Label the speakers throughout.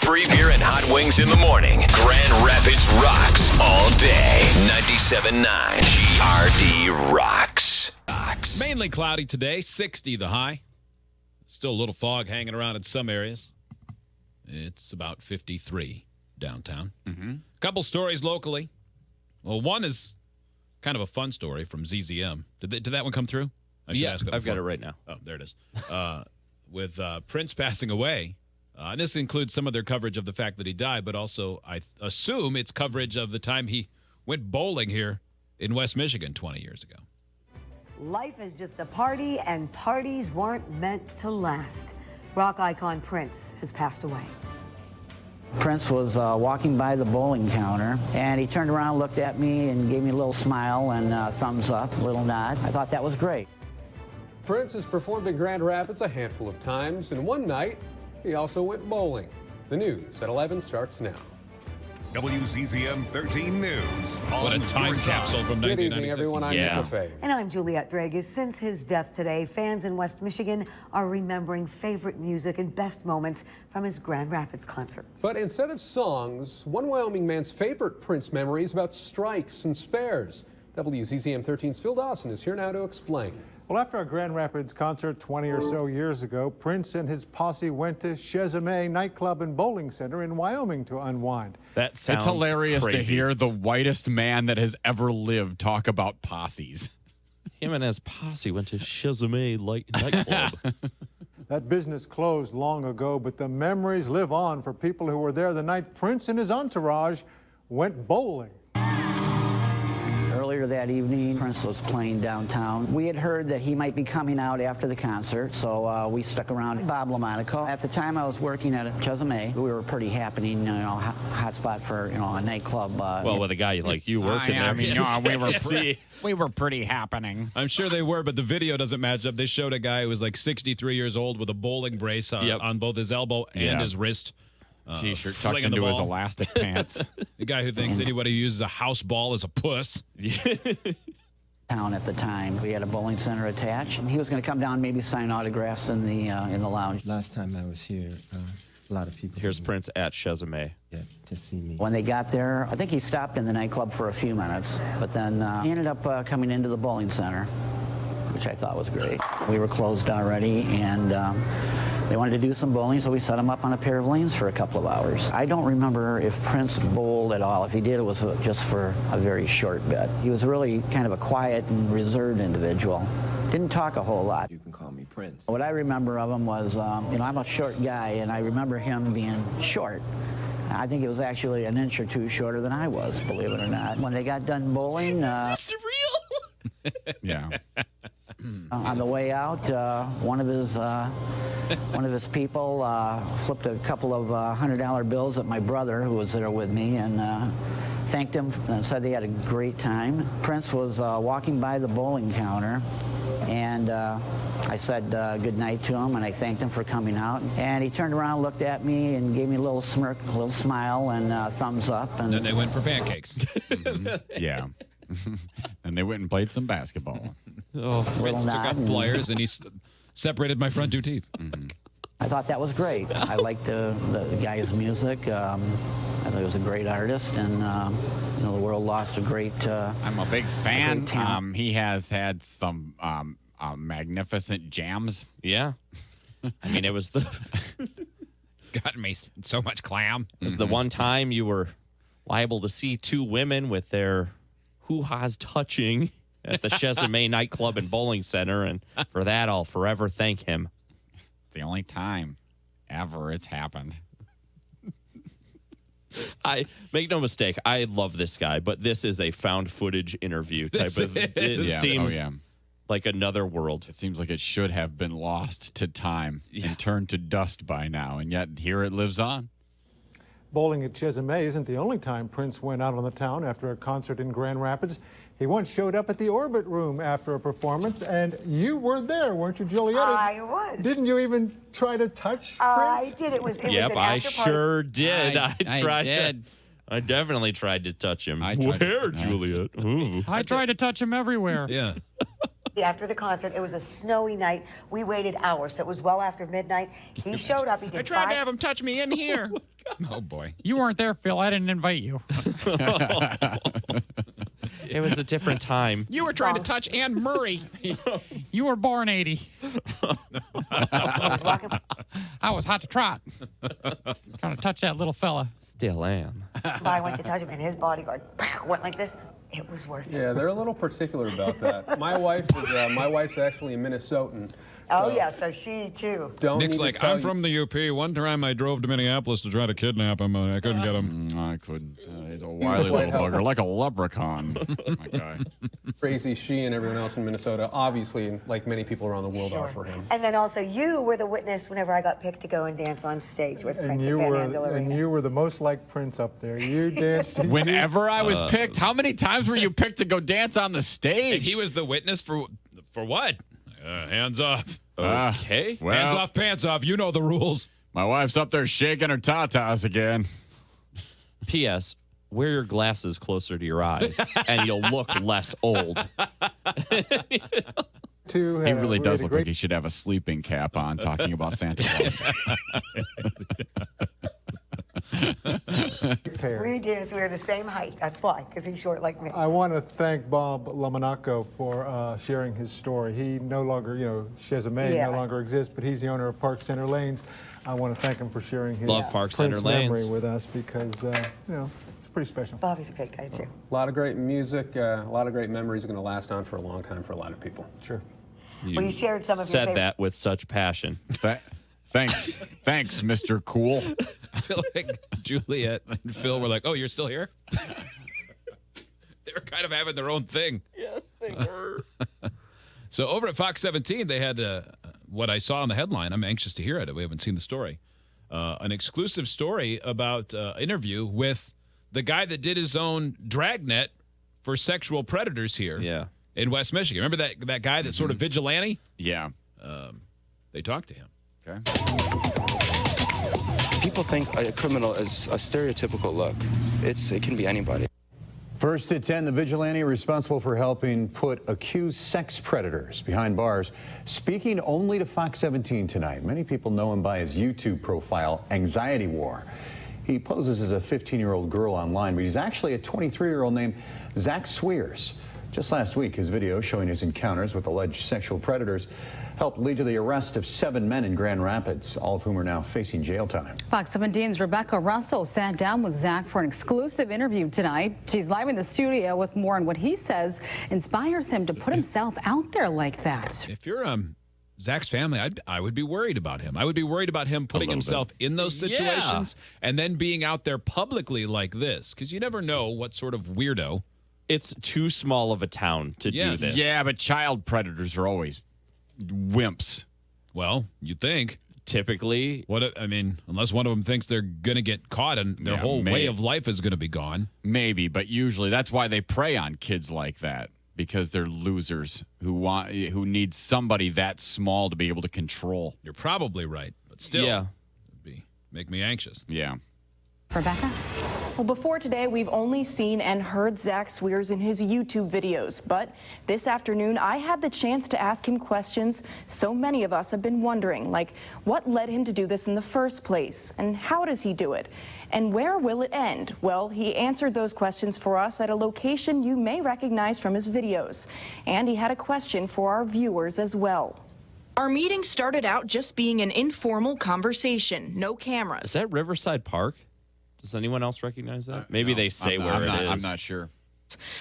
Speaker 1: Free beer and hot wings in the morning. Grand Rapids rocks all day. 97.9 GRD rocks.
Speaker 2: Mainly cloudy today, 60 the high. Still a little fog hanging around in some areas. It's about 53 downtown. Couple stories locally. Well, one is kind of a fun story from ZZM. Did that one come through? I should ask that
Speaker 3: I've
Speaker 2: before.
Speaker 3: got it right now.
Speaker 2: Oh, there it is. With Prince passing away, and this includes some of their coverage of the fact that he died, but also I assume it's coverage of the time he went bowling here in West Michigan 20 years ago.
Speaker 4: Life is just a party, and parties weren't meant to last. Rock icon Prince has passed away.
Speaker 5: Prince was walking by the bowling counter, and he turned around, looked at me, and gave me a little smile and thumbs up, a little nod. I thought that was great.
Speaker 6: Prince has performed in Grand Rapids a handful of times, and one night, he also went bowling. The news at 11 starts now.
Speaker 7: WGRD 13 News.
Speaker 2: What a time capsule from
Speaker 6: Good
Speaker 2: 1996.
Speaker 6: evening, everyone. I'm Nick Lefebvre.
Speaker 4: And I'm Juliette Dragus. Since his death today, fans in West Michigan are remembering favorite music and best moments from his Grand Rapids concerts.
Speaker 6: But instead of songs, one Wyoming man's favorite Prince memory is about strikes and spares. WZZM 13's Phil Dawson is here now to explain.
Speaker 8: Well, after a Grand Rapids concert 20 or so years ago, Prince and his posse went to Chezame nightclub and bowling center in Wyoming to unwind.
Speaker 3: That sounds
Speaker 9: It's hilarious
Speaker 3: crazy.
Speaker 9: to hear the whitest man that has ever lived talk about posses.
Speaker 3: Him and his posse went to Chezame nightclub.
Speaker 8: That business closed long ago, but the memories live on for people who were there the night Prince and his entourage went bowling.
Speaker 5: Earlier that evening, Prince was playing downtown. We had heard that he might be coming out after the concert, so we stuck around. Bob LaMonaco. At the time, I was working at Chezame. We were pretty happening, hot spot for a nightclub.
Speaker 3: Well, with a guy like you working there.
Speaker 9: We were pretty happening.
Speaker 2: I'm sure they were, but the video doesn't match up. They showed a guy who was like 63 years old with a bowling brace on both his elbow and his wrist.
Speaker 9: T-shirt tucked
Speaker 2: flinging the
Speaker 9: into his
Speaker 2: ball.
Speaker 9: elastic pants.
Speaker 2: The guy who thinks anybody who uses a house ball is a puss.
Speaker 5: Town at the time. We had a bowling center attached. He was going to come down, maybe sign autographs in the lounge.
Speaker 10: Last time I was here, a lot of people.
Speaker 3: Here's Prince at Chezame.
Speaker 10: Yeah, to see me.
Speaker 5: When they got there, I think he stopped in the nightclub for a few minutes, but then he ended up coming into the bowling center, which I thought was great. We were closed already, and they wanted to do some bowling, so we set him up on a pair of lanes for a couple of hours. I don't remember if Prince bowled at all. If he did, it was just for a very short bit. He was really kind of a quiet and reserved individual. Didn't talk a whole lot.
Speaker 10: You can call me Prince.
Speaker 5: What I remember of him was, I'm a short guy, and I remember him being short. I think it was actually an inch or two shorter than I was, believe it or not. When they got done bowling,
Speaker 3: It's real.
Speaker 9: Yeah.
Speaker 5: on the way out, one of his people flipped a couple of $100 bills at my brother, who was there with me, and thanked him and said they had a great time. Prince was walking by the bowling counter, and I said good night to him, and I thanked him for coming out. And he turned around, looked at me, and gave me a little smirk, a little smile, and thumbs up. And
Speaker 2: Then they went for pancakes.
Speaker 9: Yeah. And they went and played some basketball.
Speaker 2: Prince took up pliers and he separated my front two teeth.
Speaker 5: I thought that was great. I liked the guy's music. I thought he was a great artist, and the world lost a great.
Speaker 9: I'm a big fan.
Speaker 5: great talent.
Speaker 9: He has had some magnificent jams.
Speaker 3: Yeah. I mean, it was the
Speaker 2: It's gotten me so much clam.
Speaker 3: it was the one time you were liable to see two women with their hoo-has touching at the Chezame nightclub and bowling center, and for that, I'll forever thank him.
Speaker 9: It's the only time ever it's happened.
Speaker 3: I make no mistake, I love this guy, but this is a found footage interview type of. It seems like another world.
Speaker 9: It seems like it should have been lost to time and turned to dust by now, and yet here it lives on.
Speaker 8: Bowling at Chezame isn't the only time Prince went out on the town after a concert in Grand Rapids. He once showed up at the Orbit Room after a performance, and you were there, weren't you, Juliette?
Speaker 4: I was.
Speaker 8: Didn't you even try to touch Prince?
Speaker 4: I did. It was an
Speaker 3: I
Speaker 4: after party.
Speaker 3: sure did.
Speaker 9: I
Speaker 3: tried.
Speaker 9: did.
Speaker 3: I definitely tried to touch him.
Speaker 9: I tried
Speaker 3: Where,
Speaker 9: to-
Speaker 3: Juliet? Ooh.
Speaker 9: I tried to touch him everywhere.
Speaker 2: Yeah.
Speaker 4: After the concert, it was a snowy night. We waited hours, so it was well after midnight. He showed up. He did
Speaker 2: I tried to have him touch me in here. Oh, boy.
Speaker 11: You weren't there, Phil. I didn't invite you.
Speaker 3: It was a different time.
Speaker 2: You were trying to touch Anne Murray.
Speaker 11: You were born 80. I was hot to trot. Trying to touch that little fella.
Speaker 3: Still am.
Speaker 4: I went to touch him, and his bodyguard went like this. It was worth it.
Speaker 6: Yeah, they're a little particular about that. My wife's actually a Minnesotan.
Speaker 4: Oh, yeah, so she, too.
Speaker 2: Nick's like, I'm from the UP. One time I drove to Minneapolis to try to kidnap him, and I couldn't get him.
Speaker 9: I couldn't. He's a wily little bugger, like a leprechaun. That guy.
Speaker 6: Crazy she and everyone else in Minnesota, obviously, like many people around the world, are for him.
Speaker 4: And then also, you were the witness whenever I got picked to go and dance on stage with Prince at Van Andel Arena.
Speaker 8: And you were the most like Prince up there. You danced.
Speaker 9: Whenever I was picked, how many times were you picked to go dance on the stage?
Speaker 2: And he was the witness for what? Hands off.
Speaker 3: Okay.
Speaker 9: Well,
Speaker 2: hands off, pants off. You know the rules.
Speaker 9: My wife's up there shaking her tatas again.
Speaker 3: P.S. Wear your glasses closer to your eyes, and you'll look less old.
Speaker 9: He really does look like he should have a sleeping cap on, talking about Santa Claus.
Speaker 4: We did. We were the same height. That's why, because he's short like me.
Speaker 8: I want to thank Bob Lamonaco for sharing his story. He no longer, Chezame no longer exists, but he's the owner of Park Center Lanes. I want to thank him for sharing his Prince memory with us because, it's pretty special.
Speaker 4: Bobby's a great guy, too.
Speaker 6: A lot of great music, a lot of great memories are going to last on for a long time for a lot of people.
Speaker 8: Sure.
Speaker 4: You shared some of your
Speaker 3: said that with such passion.
Speaker 9: Thanks, Mr. Cool.
Speaker 2: I feel like Juliet and Phil were like, oh, you're still here? They were kind of having their own thing.
Speaker 3: Yes, they were.
Speaker 2: So over at Fox 17, they had what I saw in the headline. I'm anxious to hear it. We haven't seen the story. An exclusive story about interview with the guy that did his own dragnet for sexual predators here in West Michigan. Remember that guy that's sort of vigilante?
Speaker 9: Yeah.
Speaker 2: They talked to him.
Speaker 9: Okay.
Speaker 12: People think a criminal is a stereotypical look. It can be anybody.
Speaker 13: First at 10, the vigilante responsible for helping put accused sex predators behind bars, speaking only to Fox 17 tonight. Many people know him by his YouTube profile, Anxiety War. He poses as a 15-year-old girl online, but he's actually a 23-year-old named Zach Swears. Just last week, his video showing his encounters with alleged sexual predators helped lead to the arrest of 7 men in Grand Rapids, all of whom are now facing jail time.
Speaker 14: Fox 17's Rebecca Russell sat down with Zach for an exclusive interview tonight. She's live in the studio with more on what he says inspires him to put himself out there like that.
Speaker 2: If you're Zach's family, I would be worried about him. I would be worried about him putting himself in those situations and then being out there publicly like this, because you never know what sort of weirdo.
Speaker 3: It's too small of a town to do this.
Speaker 9: Yeah, but child predators are always wimps.
Speaker 2: Well, you'd think.
Speaker 3: Typically.
Speaker 2: Unless one of them thinks they're going to get caught and their whole way of life is going to be gone.
Speaker 9: Maybe, but usually that's why they prey on kids like that, because they're losers who need somebody that small to be able to control.
Speaker 2: You're probably right, but still, it'd make me anxious.
Speaker 9: Yeah.
Speaker 14: Rebecca?
Speaker 15: Well, before today, we've only seen and heard Zach Swears in his YouTube videos. But this afternoon, I had the chance to ask him questions so many of us have been wondering, like what led him to do this in the first place? And how does he do it? And where will it end? Well, he answered those questions for us at a location you may recognize from his videos. And he had a question for our viewers as well.
Speaker 16: Our meeting started out just being an informal conversation, no cameras.
Speaker 3: Is that Riverside Park? Does anyone else recognize that? Maybe they say where it is.
Speaker 9: I'm not sure.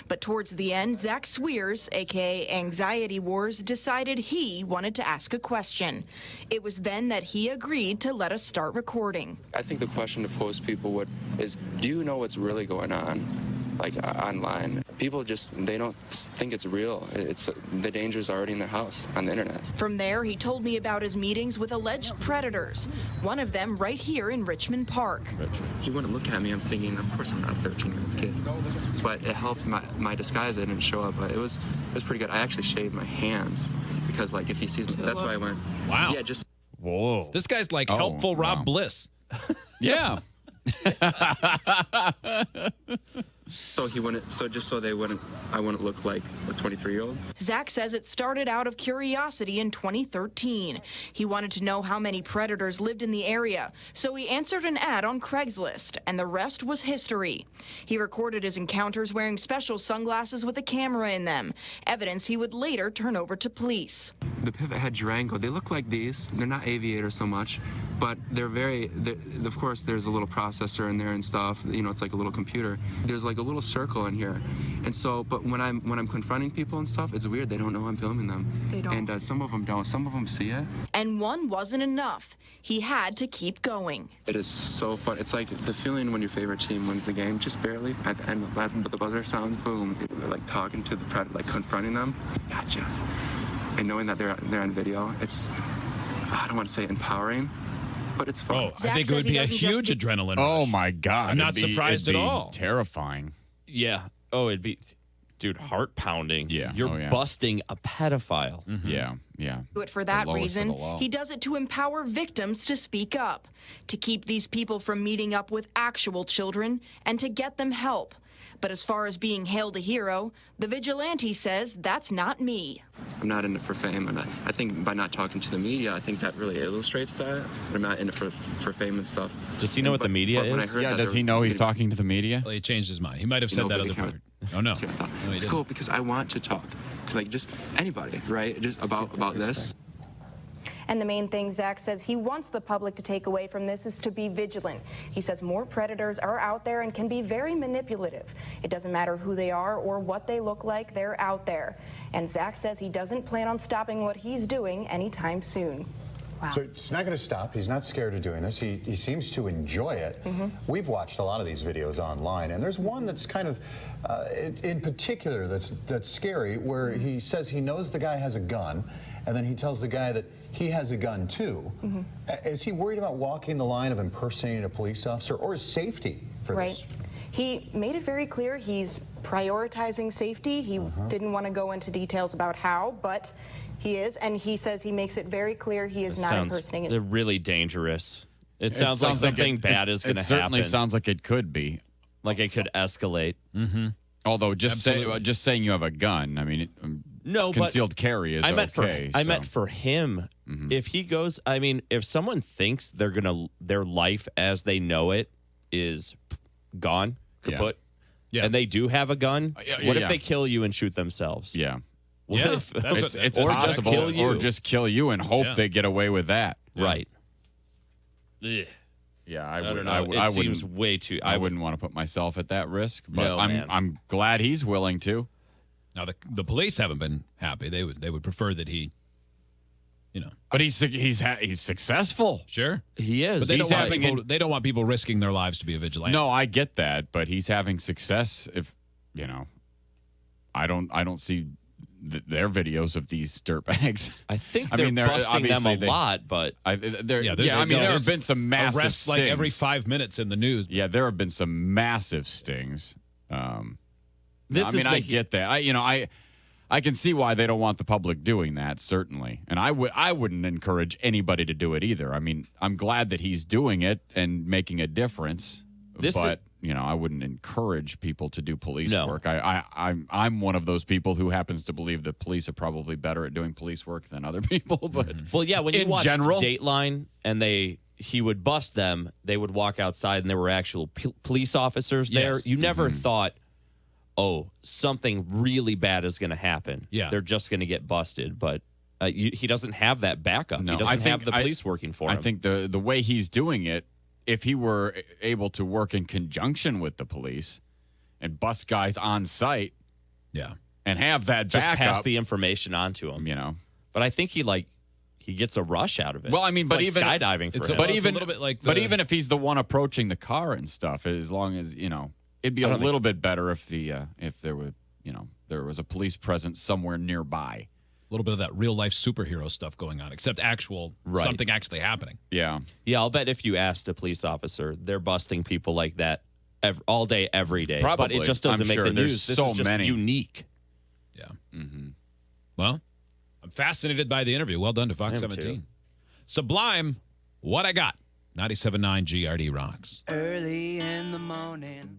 Speaker 16: But towards the end, Zach Swears, a.k.a. Anxiety Wars, decided he wanted to ask a question. It was then that he agreed to let us start recording.
Speaker 12: I think the question to pose people is, do you know what's really going on? Like online. People they don't think it's real. The danger's already in their house on the internet.
Speaker 16: From there, he told me about his meetings with alleged predators. One of them right here in Richmond Park.
Speaker 12: He wouldn't look at me. I'm thinking, of course I'm not a 13-year-old kid. But it helped my disguise. I didn't show up, but it was pretty good. I actually shaved my hands because if he sees me, that's why I went.
Speaker 2: Wow.
Speaker 12: Yeah, just.
Speaker 2: Whoa. This guy's like helpful Rob Bliss.
Speaker 9: Yeah.
Speaker 12: So I wouldn't look like a 23-year-old.
Speaker 16: Zach says it started out of curiosity in 2013. He wanted to know how many predators lived in the area, so he answered an ad on Craigslist, and the rest was history. He recorded his encounters wearing special sunglasses with a camera in them, evidence he would later turn over to police.
Speaker 12: The pivot head Durango, they look like these. They're not aviators so much, but of course, there's a little processor in there and stuff. You know, it's like a little computer. There's like a little circle in here, and so, but when I'm confronting people and stuff, it's weird. They don't know I'm filming them.
Speaker 16: They don't.
Speaker 12: And some of them don't. Some of them see it.
Speaker 16: And one wasn't enough. He had to keep going.
Speaker 12: It is so fun. It's like the feeling when your favorite team wins the game, just barely. At the end, but the buzzer sounds, boom. Like talking to the predator, like confronting them. Gotcha. And knowing that they're on video, it's, I don't want to say empowering, but it's fun.
Speaker 2: Oh, I think it would be a huge adrenaline rush.
Speaker 9: Oh my God.
Speaker 2: I'm not surprised at all.
Speaker 9: Terrifying.
Speaker 3: Yeah. Oh, it'd be, dude, heart pounding.
Speaker 9: Yeah.
Speaker 3: You're busting a pedophile.
Speaker 9: Mm-hmm. Yeah.
Speaker 16: Do it for that reason. He does it to empower victims to speak up, to keep these people from meeting up with actual children, and to get them help. But as far as being hailed a hero, the Vigilante says that's not me.
Speaker 12: I'm not in it for fame, and I think by not talking to the media, I think that really illustrates that. I'm not in it for fame and stuff.
Speaker 3: Does he know what the media is?
Speaker 9: Does he know he's talking to the media?
Speaker 2: Well, he changed his mind. He might have said that other part. Oh, no.
Speaker 12: See, it's cool because I want to talk. Because, like, just anybody, right? Just about this.
Speaker 15: And the main thing Zach says he wants the public to take away from this is to be vigilant. He says more predators are out there and can be very manipulative. It doesn't matter who they are or what they look like, they're out there. And Zach says he doesn't plan on stopping what he's doing anytime soon.
Speaker 14: Wow.
Speaker 13: So it's not going to stop. He's not scared of doing this. He seems to enjoy it.
Speaker 15: Mm-hmm.
Speaker 13: We've watched a lot of these videos online, and there's one that's kind of, in particular, that's scary, where he says he knows the guy has a gun, and then he tells the guy that he has a gun too.
Speaker 15: Mm-hmm.
Speaker 13: Is he worried about walking the line of impersonating a police officer, or his safety for this?
Speaker 15: He made it very clear he's prioritizing safety. He didn't want to go into details about how, but he is, and he says he makes it very clear he is not impersonating.
Speaker 3: They're really dangerous. It sounds like something bad is going to happen.
Speaker 9: It certainly sounds like it could be.
Speaker 3: Like it could escalate.
Speaker 2: Mm-hmm.
Speaker 9: Although just saying you have a gun, I mean, concealed carry is okay.
Speaker 3: I meant for him. Mm-hmm. If he goes, I mean, if someone thinks their life as they know it is gone, kaput, and they do have a gun, what if they kill you and shoot themselves?
Speaker 9: Yeah.
Speaker 3: It's
Speaker 9: possible, or just kill you and hope they get away with that.
Speaker 3: Right.
Speaker 9: Yeah, I
Speaker 3: don't know. It seems way too.
Speaker 9: I wouldn't want to put myself at that risk, but
Speaker 3: No,
Speaker 9: I'm glad he's willing to.
Speaker 2: Now the police haven't been happy. They would prefer that he,
Speaker 9: But he's successful.
Speaker 2: Sure,
Speaker 3: he is.
Speaker 2: But they don't want people risking their lives to be a vigilante.
Speaker 9: No, I get that, but he's having success. If I don't see their videos of these dirtbags.
Speaker 3: I think they're busting them a lot, but
Speaker 9: there have been some massive
Speaker 2: arrests
Speaker 9: stings.
Speaker 2: like every 5 minutes in the news.
Speaker 9: Yeah, there have been some massive stings. I get that. I can see why they don't want the public doing that, certainly. And I wouldn't encourage anybody to do it either. I mean, I'm glad that he's doing it and making a difference. I wouldn't encourage people to do police work. I'm one of those people who happens to believe that police are probably better at doing police work than other people. But
Speaker 3: when you watch Dateline and he would bust them, they would walk outside and there were actual police officers there.
Speaker 2: Yes.
Speaker 3: You never thought, oh, something really bad is going to happen.
Speaker 2: Yeah.
Speaker 3: They're just going to get busted. But he doesn't have that backup.
Speaker 9: No,
Speaker 3: he doesn't have the police working for him.
Speaker 9: I think the way he's doing it, if he were able to work in conjunction with the police and bust guys on site, and have that
Speaker 3: just
Speaker 9: backup,
Speaker 3: pass the information on to him, But I think he gets a rush out of it.
Speaker 9: Well, I mean,
Speaker 3: it's
Speaker 9: but
Speaker 3: like
Speaker 9: even
Speaker 3: skydiving for him.
Speaker 9: But even
Speaker 2: a little bit like
Speaker 9: even if he's the one approaching the car and stuff, as long as it'd be a little bit better if there was a police presence somewhere nearby.
Speaker 2: A little bit of that real life superhero stuff going on, except something actually happening.
Speaker 9: Yeah.
Speaker 3: Yeah, I'll bet if you asked a police officer, they're busting people like that all day, every day.
Speaker 9: Probably.
Speaker 3: But it just doesn't make the news.
Speaker 9: There's
Speaker 3: this is just
Speaker 9: many.
Speaker 3: unique.
Speaker 2: Yeah. Mm-hmm. Well, I'm fascinated by the interview. Well done to Fox 17. Sublime, What I Got. 97.9 GRD Rocks.
Speaker 17: Early in the morning.